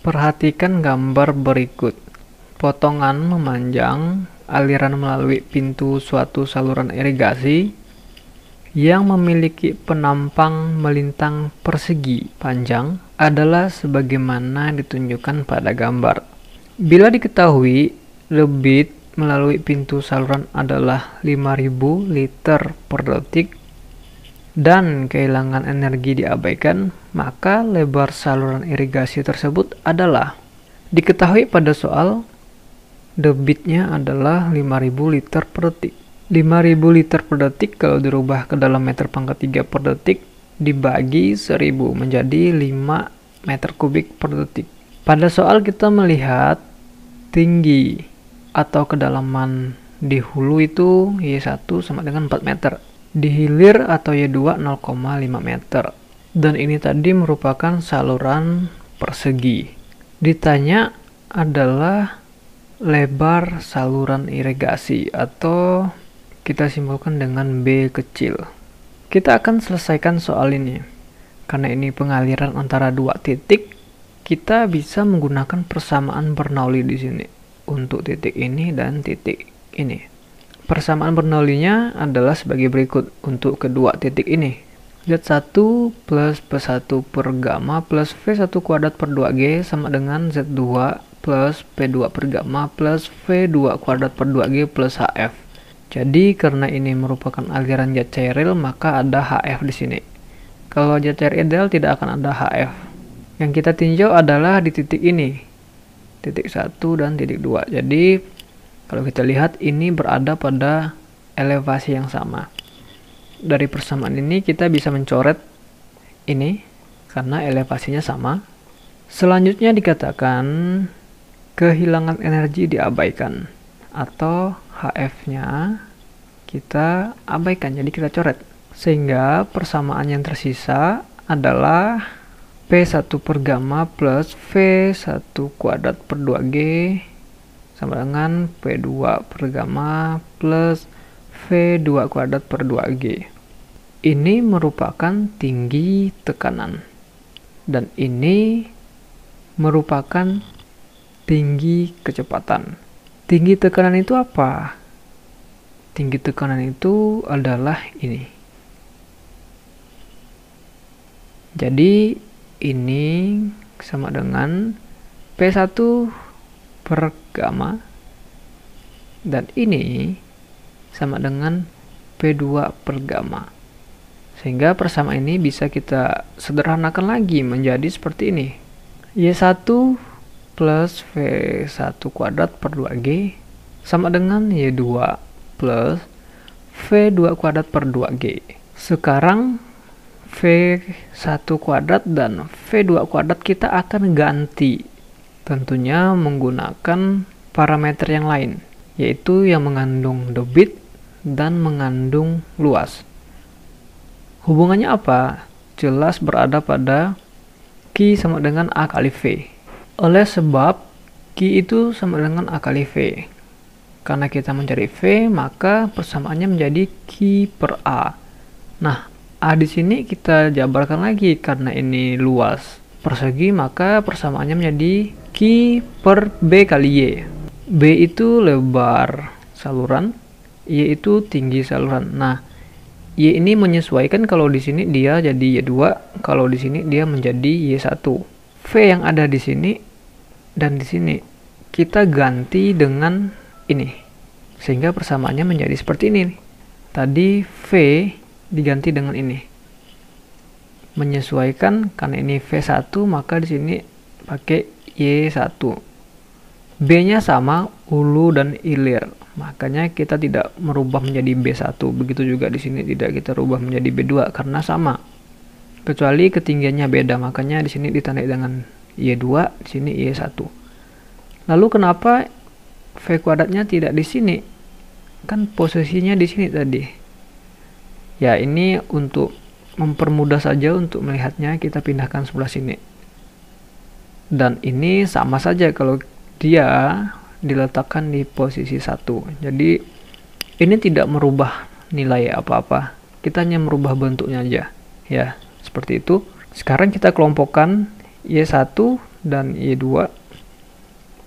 Perhatikan gambar berikut. Potongan memanjang aliran melalui pintu suatu saluran irigasi yang memiliki penampang melintang persegi panjang adalah sebagaimana ditunjukkan pada gambar. Bila diketahui debit melalui pintu saluran adalah 5000 liter per detik dan kehilangan energi diabaikan, maka lebar saluran irigasi tersebut adalah diketahui pada soal debitnya adalah 5000 liter per detik. 5000 liter per detik kalau dirubah ke dalam meter pangkat 3 per detik dibagi 1000 menjadi 5 meter kubik per detik. Pada soal kita melihat tinggi atau kedalaman di hulu itu Y1 sama dengan 4 meter. Di hilir atau Y2 0,5 meter. Dan ini tadi merupakan saluran persegi. Ditanya adalah lebar saluran irigasi atau kita simbolkan dengan B kecil. Kita akan selesaikan soal ini. Karena ini pengaliran antara dua titik, kita bisa menggunakan persamaan Bernoulli di sini untuk titik ini dan titik ini. Persamaan Bernoullinya adalah sebagai berikut untuk kedua titik ini. Z1 plus P1 per gamma plus V1 kuadrat per 2G sama dengan Z2 plus P2 per gamma plus V2 kuadrat per 2G plus HF. Jadi karena ini merupakan aliran zat cair, maka ada HF di sini. Kalau zat cair ideal tidak akan ada HF. Yang kita tinjau adalah di titik ini. Titik 1 dan titik 2. Jadi kalau kita lihat ini berada pada elevasi yang sama. Dari persamaan ini kita bisa mencoret ini karena elevasinya sama. Selanjutnya dikatakan kehilangan energi diabaikan atau HF-nya kita abaikan, jadi kita coret. Sehingga persamaan yang tersisa adalah P1 per gamma plus V1 kuadrat per 2G sama dengan P2 per gamma plus V2 kuadrat per 2G. Ini merupakan tinggi tekanan. Dan ini merupakan tinggi kecepatan. Tinggi tekanan itu apa? Tinggi tekanan itu adalah ini. Jadi ini sama dengan P1 per gamma dan ini sama dengan P2 per gamma. Sehingga persamaan ini bisa kita sederhanakan lagi menjadi seperti ini. Y1 plus V1 kuadrat per 2G sama dengan Y2 plus V2 kuadrat per 2G. Sekarang V1 kuadrat dan V2 kuadrat kita akan ganti. Tentunya menggunakan parameter yang lain, yaitu yang mengandung debit dan mengandung luas. Hubungannya apa? Jelas berada pada Q sama dengan A kali V. Oleh sebab Q itu sama dengan A kali V. Karena kita mencari V, maka persamaannya menjadi Q per A. Nah, A di sini kita jabarkan lagi karena ini luas persegi, maka persamaannya menjadi Q per B kali Y. B itu lebar saluran, Y itu tinggi saluran. Nah, Y ini menyesuaikan, kalau di sini dia jadi Y2, kalau di sini dia menjadi Y1. V yang ada di sini dan di sini kita ganti dengan ini. Sehingga persamaannya menjadi seperti ini. Tadi V diganti dengan ini. Menyesuaikan karena ini V1, maka di sini pakai Y1. B-nya sama hulu dan hilir. Makanya kita tidak merubah menjadi B1. Begitu juga di sini tidak kita rubah menjadi B2 karena sama. Kecuali ketinggiannya beda, makanya di sini ditandai dengan Y2, di sini Y1. Lalu kenapa V kuadratnya tidak di sini? Kan posisinya di sini tadi. Ya, ini untuk mempermudah saja untuk melihatnya, kita pindahkan sebelah sini. Dan ini sama saja kalau dia diletakkan di posisi 1. Jadi ini tidak merubah nilai apa-apa. Kita hanya merubah bentuknya aja. Ya, seperti itu. Sekarang kita kelompokkan Y1 dan Y2.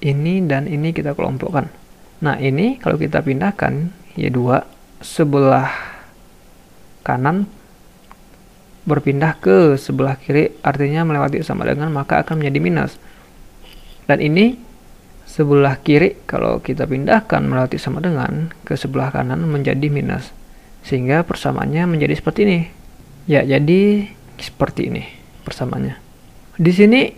Ini dan ini kita kelompokkan. Nah, ini kalau kita pindahkan Y2 sebelah kanan berpindah ke sebelah kiri, artinya melewati sama dengan, maka akan menjadi minus. Dan ini sebelah kiri kalau kita pindahkan melewati sama dengan ke sebelah kanan menjadi minus. Sehingga persamaannya menjadi seperti ini. Ya, jadi seperti ini persamaannya. Di sini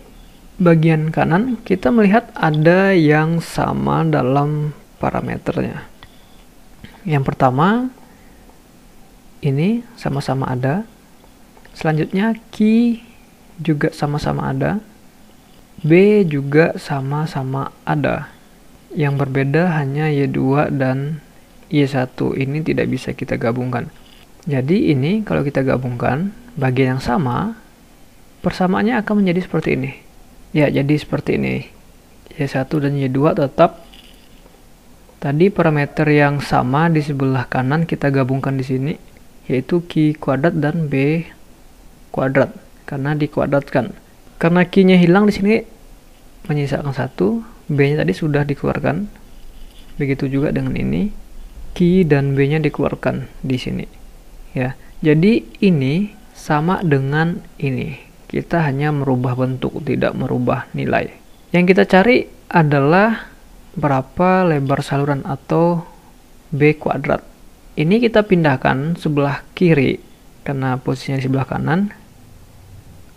bagian kanan kita melihat ada yang sama dalam parameternya. Yang pertama ini sama-sama ada. Selanjutnya Q juga sama-sama ada. B juga sama-sama ada. Yang berbeda hanya Y2 dan Y1. Ini tidak bisa kita gabungkan. Jadi ini kalau kita gabungkan bagian yang sama, persamaannya akan menjadi seperti ini. Ya, jadi seperti ini. Y1 dan Y2 tetap. Tadi parameter yang sama di sebelah kanan kita gabungkan di sini, yaitu Q kuadrat dan B kuadrat, karena dikuadratkan. Karena Q-nya hilang di sini menyisakan 1, B-nya tadi sudah dikeluarkan. Begitu juga dengan ini, Q dan B-nya dikeluarkan di sini. Ya, jadi ini sama dengan ini. Kita hanya merubah bentuk, tidak merubah nilai. Yang kita cari adalah berapa lebar saluran atau B kuadrat. Ini kita pindahkan sebelah kiri karena posisinya di sebelah kanan.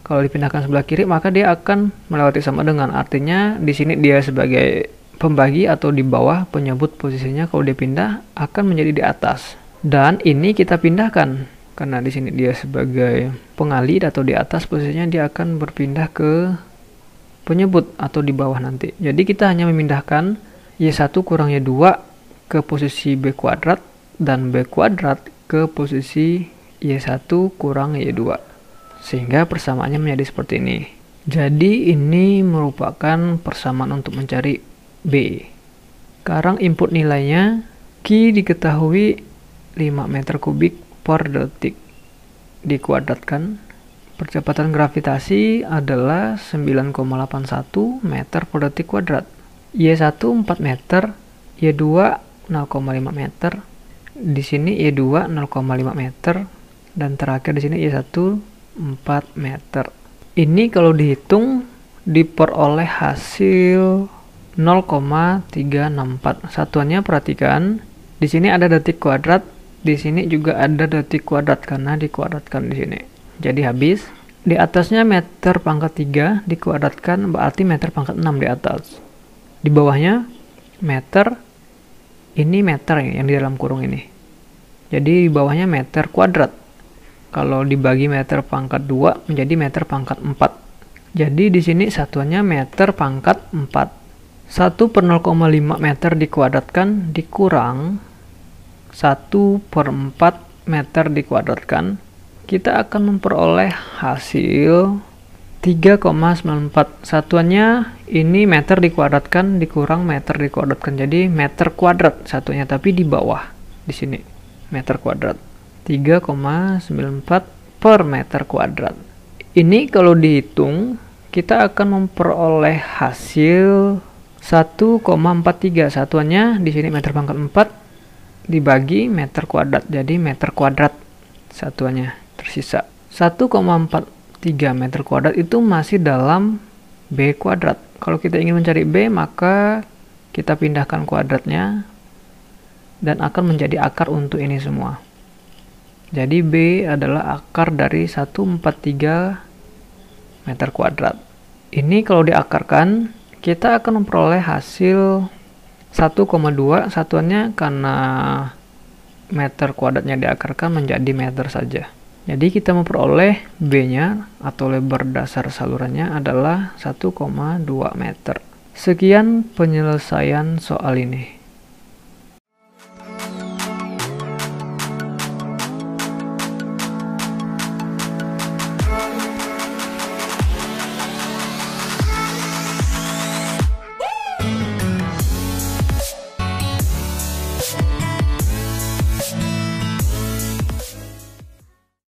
Kalau dipindahkan sebelah kiri maka dia akan melewati sama dengan, artinya di sini dia sebagai pembagi atau di bawah, penyebut posisinya kalau dia pindah akan menjadi di atas. Dan ini kita pindahkan karena di sini dia sebagai pengalih atau di atas, posisinya dia akan berpindah ke penyebut atau di bawah nanti. Jadi kita hanya memindahkan Y1 kurang Y2 ke posisi B kuadrat dan B kuadrat ke posisi Y1 kurang Y2. Sehingga persamaannya menjadi seperti ini. Jadi ini merupakan persamaan untuk mencari B. Sekarang input nilainya, Q diketahui 5 meter kubik per detik. Dikuadratkan. Percepatan gravitasi adalah 9,81 meter per detik kuadrat. Y1 4 meter, Y2 0,5 meter. Di sini Y2 0,5 meter dan terakhir di sini Y1 4 meter. Ini kalau dihitung diperoleh hasil 0,364. Satuannya perhatikan, di sini ada detik kuadrat, di sini juga ada detik kuadrat karena dikuadratkan di sini. Jadi habis. Di atasnya meter pangkat 3 dikuadratkan berarti meter pangkat 6 di atas. Di bawahnya meter, ini meter yang di dalam kurung ini. Jadi di bawahnya meter kuadrat. Kalau dibagi meter pangkat 2 menjadi meter pangkat 4. Jadi di sini satuannya meter pangkat 4. 1 per 0,5 meter dikuadratkan dikurang 1/4 meter dikuadratkan. Kita akan memperoleh hasil 3,94. Satuannya ini meter dikuadratkan dikurang meter dikuadratkan. Jadi meter kuadrat satunya, tapi di bawah di sini meter kuadrat. 3,94 per meter kuadrat. Ini kalau dihitung kita akan memperoleh hasil 1,43. Satuannya di sini meter pangkat 4 dibagi meter kuadrat. Jadi meter kuadrat satuannya tersisa. 1,43 meter kuadrat itu masih dalam B kuadrat. Kalau kita ingin mencari B maka kita pindahkan kuadratnya dan akan menjadi akar untuk ini semua. Jadi B adalah akar dari 143 meter kuadrat. Ini kalau diakarkan, kita akan memperoleh hasil 1,2. Satuannya karena meter kuadratnya diakarkan menjadi meter saja. Jadi kita memperoleh B-nya atau lebar dasar salurannya adalah 1,2 meter. Sekian penyelesaian soal ini.